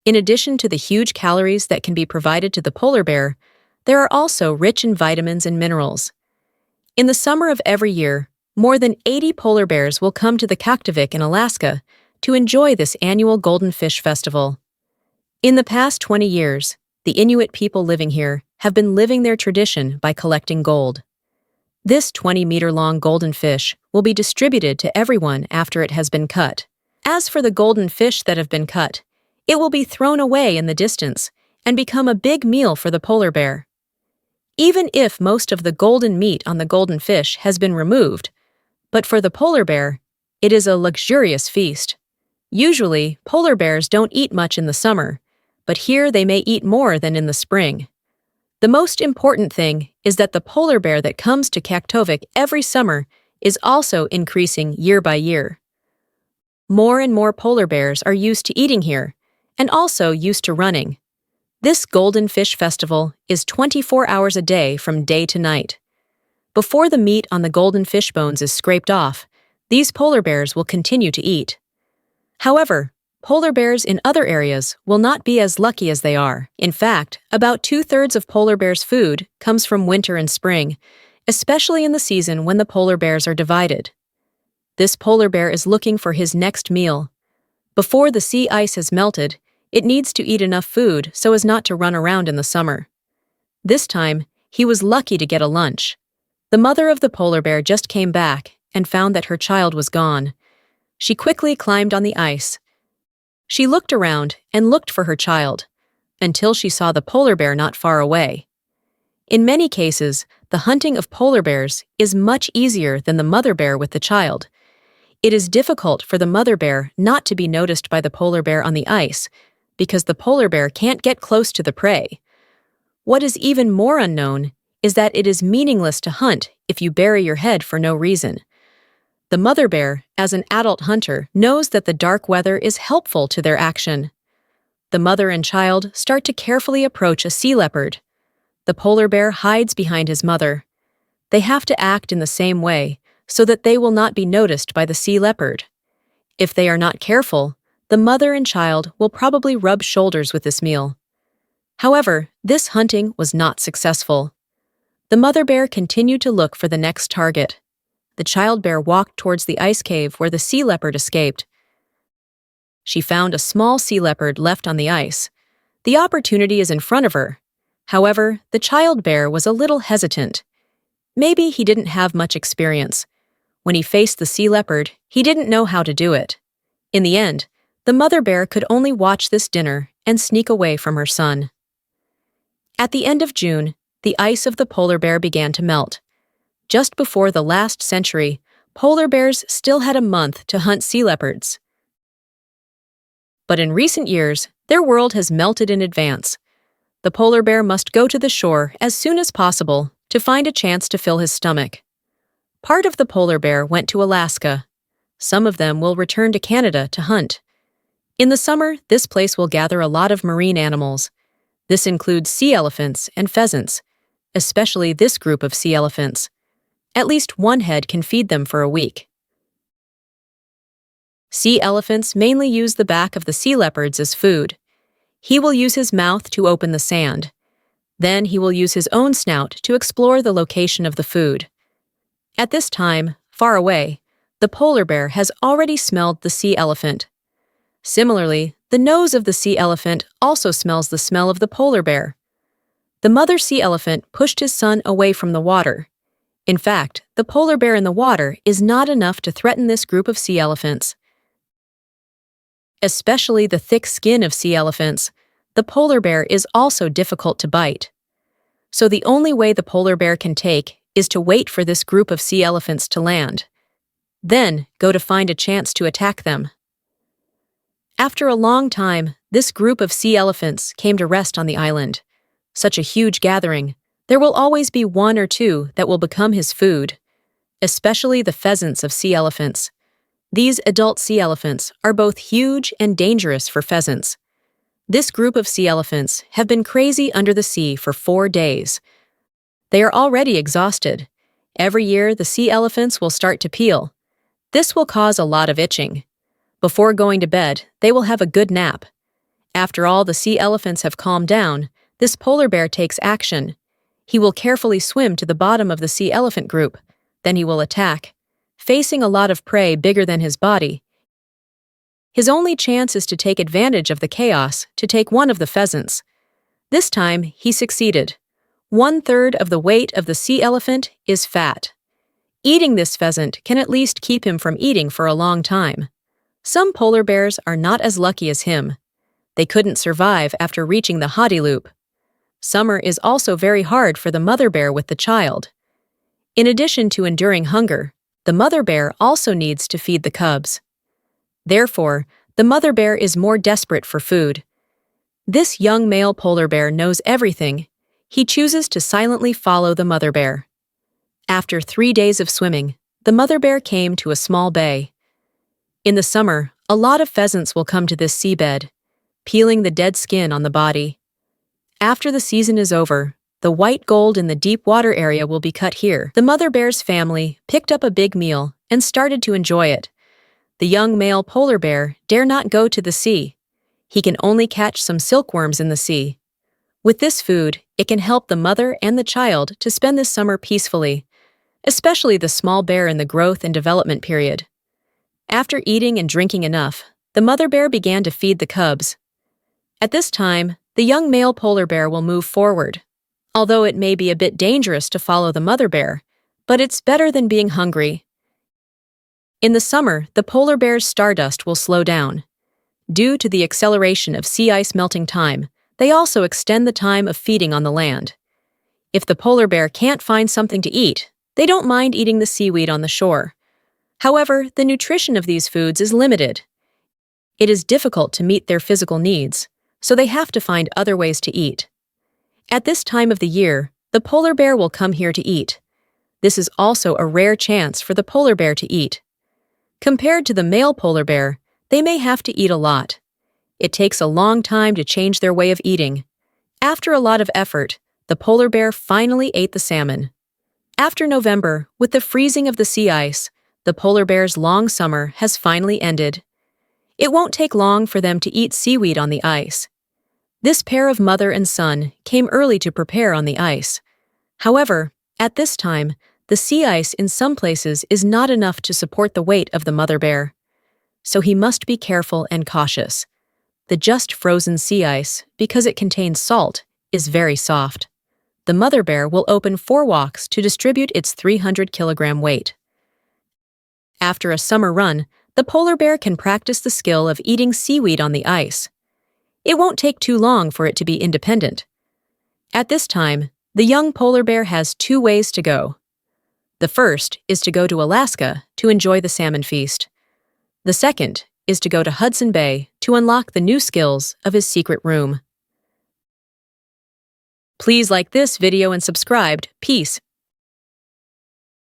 In addition to the huge calories that can be provided to the polar bear, there are also rich in vitamins and minerals. In the summer of every year, more than 80 polar bears will come to the Kaktovik in Alaska to enjoy this annual Golden Fish Festival. In the past 20 years, the Inuit people living here have been living their tradition by collecting gold. This 20-meter-long golden fish will be distributed to everyone after it has been cut. As for the golden fish that have been cut, it will be thrown away in the distance and become a big meal for the polar bear. Even if most of the golden meat on the golden fish has been removed, but for the polar bear, it is a luxurious feast. Usually, polar bears don't eat much in the summer, but here they may eat more than in the spring. The most important thing is that the polar bear that comes to Kaktovik every summer is also increasing year by year. More and more polar bears are used to eating here, and also used to running. This Golden Fish Festival is 24 hours a day from day to night. Before the meat on the golden fish bones is scraped off, these polar bears will continue to eat. However, polar bears in other areas will not be as lucky as they are. In fact, about 2/3 of polar bears' food comes from winter and spring, especially in the season when the polar bears are divided. This polar bear is looking for his next meal. Before the sea ice has melted, it needs to eat enough food so as not to run around in the summer. This time, he was lucky to get a lunch. The mother of the polar bear just came back and found that her child was gone. She quickly climbed on the ice. She looked around and looked for her child, until she saw the polar bear not far away. In many cases, the hunting of polar bears is much easier than the mother bear with the child. It is difficult for the mother bear not to be noticed by the polar bear on the ice, because the polar bear can't get close to the prey. What is even more unknown is that it is meaningless to hunt if you bury your head for no reason. The mother bear, as an adult hunter, knows that the dark weather is helpful to their action. The mother and child start to carefully approach a sea leopard. The polar bear hides behind his mother. They have to act in the same way so that they will not be noticed by the sea leopard. If they are not careful, the mother and child will probably rub shoulders with this meal. However, this hunting was not successful. The mother bear continued to look for the next target. The child bear walked towards the ice cave where the sea leopard escaped. She found a small sea leopard left on the ice. The opportunity is in front of her. However, the child bear was a little hesitant. Maybe he didn't have much experience. When he faced the sea leopard, he didn't know how to do it. In the end, the mother bear could only watch this dinner and sneak away from her son. At the end of June, the ice of the polar bear began to melt. Just before the last century, polar bears still had a month to hunt sea leopards. But in recent years, their world has melted in advance. The polar bear must go to the shore as soon as possible to find a chance to fill his stomach. Part of the polar bear went to Alaska. Some of them will return to Canada to hunt. In the summer, this place will gather a lot of marine animals. This includes sea elephants and pheasants, especially this group of sea elephants. At least one head can feed them for a week. Sea elephants mainly use the back of the sea leopards as food. He will use his mouth to open the sand. Then he will use his own snout to explore the location of the food. At this time, far away, the polar bear has already smelled the sea elephant. Similarly, the nose of the sea elephant also smells the smell of the polar bear. The mother sea elephant pushed his son away from the water. In fact, the polar bear in the water is not enough to threaten this group of sea elephants. Especially the thick skin of sea elephants, the polar bear is also difficult to bite. So the only way the polar bear can take is to wait for this group of sea elephants to land. Then go to find a chance to attack them. After a long time, this group of sea elephants came to rest on the island. Such a huge gathering, there will always be one or two that will become his food, especially the pheasants of sea elephants. These adult sea elephants are both huge and dangerous for pheasants. This group of sea elephants have been crazy under the sea for 4 days. They are already exhausted. Every year, the sea elephants will start to peel. This will cause a lot of itching. Before going to bed, they will have a good nap. After all the sea elephants have calmed down, this polar bear takes action. He will carefully swim to the bottom of the sea elephant group. Then he will attack. Facing a lot of prey bigger than his body, his only chance is to take advantage of the chaos to take one of the pheasants. This time, he succeeded. 1/3 of the weight of the sea elephant is fat. Eating this pheasant can at least keep him from eating for a long time. Some polar bears are not as lucky as him. They couldn't survive after reaching the Hadi Loop. Summer is also very hard for the mother bear with the child. In addition to enduring hunger, the mother bear also needs to feed the cubs. Therefore, the mother bear is more desperate for food. This young male polar bear knows everything. He chooses to silently follow the mother bear. After 3 days of swimming, the mother bear came to a small bay. In the summer, a lot of pheasants will come to this seabed, peeling the dead skin on the body. After the season is over, the white gold in the deep water area will be cut here. The mother bear's family picked up a big meal and started to enjoy it. The young male polar bear dare not go to the sea. He can only catch some silkworms in the sea. With this food, it can help the mother and the child to spend this summer peacefully, especially the small bear in the growth and development period. After eating and drinking enough, the mother bear began to feed the cubs. At this time, the young male polar bear will move forward. Although it may be a bit dangerous to follow the mother bear, but it's better than being hungry. In the summer, the polar bear's stardust will slow down. Due to the acceleration of sea ice melting time, they also extend the time of feeding on the land. If the polar bear can't find something to eat, they don't mind eating the seaweed on the shore. However, the nutrition of these foods is limited. It is difficult to meet their physical needs, so they have to find other ways to eat. At this time of the year, the polar bear will come here to eat. This is also a rare chance for the polar bear to eat. Compared to the male polar bear, they may have to eat a lot. It takes a long time to change their way of eating. After a lot of effort, the polar bear finally ate the salmon. After November, with the freezing of the sea ice, the polar bear's long summer has finally ended. It won't take long for them to eat seaweed on the ice. This pair of mother and son came early to prepare on the ice. However, at this time, the sea ice in some places is not enough to support the weight of the mother bear. So he must be careful and cautious. The just frozen sea ice, because it contains salt, is very soft. The mother bear will open 4 walks to distribute its 300-kilogram weight. After a summer run, the polar bear can practice the skill of eating seaweed on the ice. It won't take too long for it to be independent. At this time, the young polar bear has 2 ways to go. The first is to go to Alaska to enjoy the salmon feast. The second is to go to Hudson Bay to unlock the new skills of his secret room. Please like this video and subscribe. Peace.